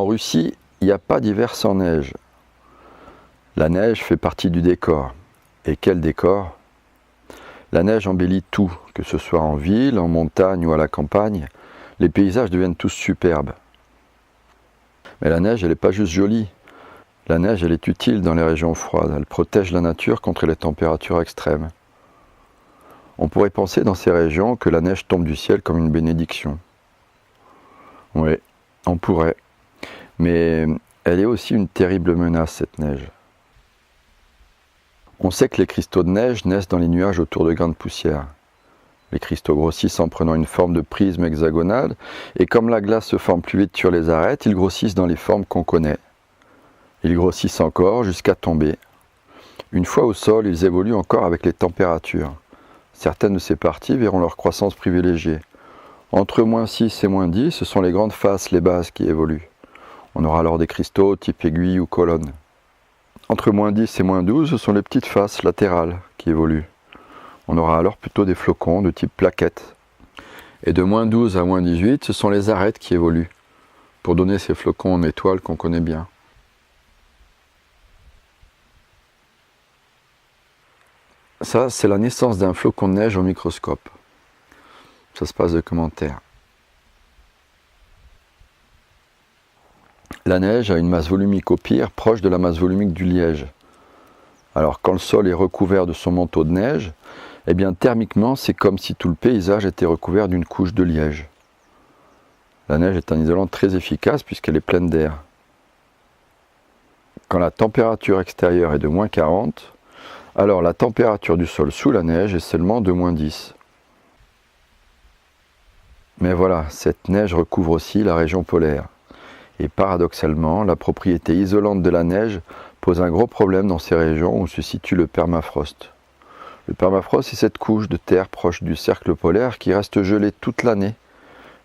En Russie, il n'y a pas d'hiver sans neige. La neige fait partie du décor. Et quel décor? La neige embellit tout, que ce soit en ville, en montagne ou à la campagne. Les paysages deviennent tous superbes. Mais la neige, elle n'est pas juste jolie. La neige, elle est utile dans les régions froides. Elle protège la nature contre les températures extrêmes. On pourrait penser dans ces régions que la neige tombe du ciel comme une bénédiction. Oui, on pourrait. Mais elle est aussi une terrible menace, cette neige. On sait que les cristaux de neige naissent dans les nuages autour de grains de poussière. Les cristaux grossissent en prenant une forme de prisme hexagonale, et comme la glace se forme plus vite sur les arêtes, ils grossissent dans les formes qu'on connaît. Ils grossissent encore jusqu'à tomber. Une fois au sol, ils évoluent encore avec les températures. Certaines de ces parties verront leur croissance privilégiée. Entre -6 et -10, ce sont les grandes faces, les bases, qui évoluent. On aura alors des cristaux type aiguille ou colonne. Entre -10 et -12, ce sont les petites faces latérales qui évoluent. On aura alors plutôt des flocons de type plaquette. Et de -12 à -18, ce sont les arêtes qui évoluent, pour donner ces flocons en étoiles qu'on connaît bien. Ça, c'est la naissance d'un flocon de neige au microscope. Ça se passe de commentaires. La neige a une masse volumique au pire proche de la masse volumique du liège. Alors quand le sol est recouvert de son manteau de neige, eh bien thermiquement c'est comme si tout le paysage était recouvert d'une couche de liège. La neige est un isolant très efficace puisqu'elle est pleine d'air. Quand la température extérieure est de -40, alors la température du sol sous la neige est seulement de -10. Mais voilà, cette neige recouvre aussi la région polaire. Et paradoxalement, la propriété isolante de la neige pose un gros problème dans ces régions où se situe le permafrost. Le permafrost, c'est cette couche de terre proche du cercle polaire qui reste gelée toute l'année,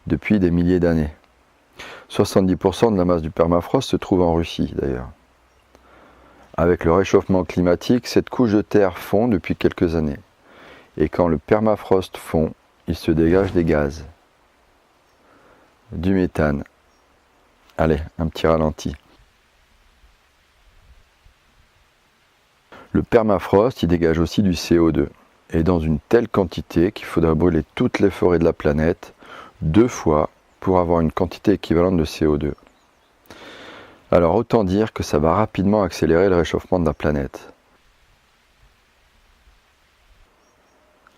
depuis des milliers d'années. 70% de la masse du permafrost se trouve en Russie, d'ailleurs. Avec le réchauffement climatique, cette couche de terre fond depuis quelques années. Et quand le permafrost fond, il se dégage des gaz. Du méthane. Allez, un petit ralenti. Le permafrost, il dégage aussi du CO2, et dans une telle quantité qu'il faudra brûler toutes les forêts de la planète 2 fois pour avoir une quantité équivalente de CO2. Alors autant dire que ça va rapidement accélérer le réchauffement de la planète.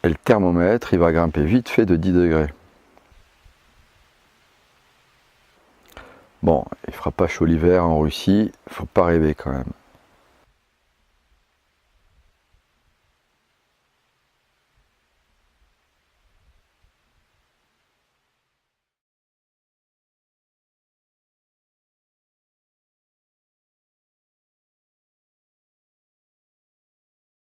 Et le thermomètre, il va grimper vite fait de 10 degrés. Bon, il ne fera pas chaud l'hiver en Russie, faut pas rêver quand même.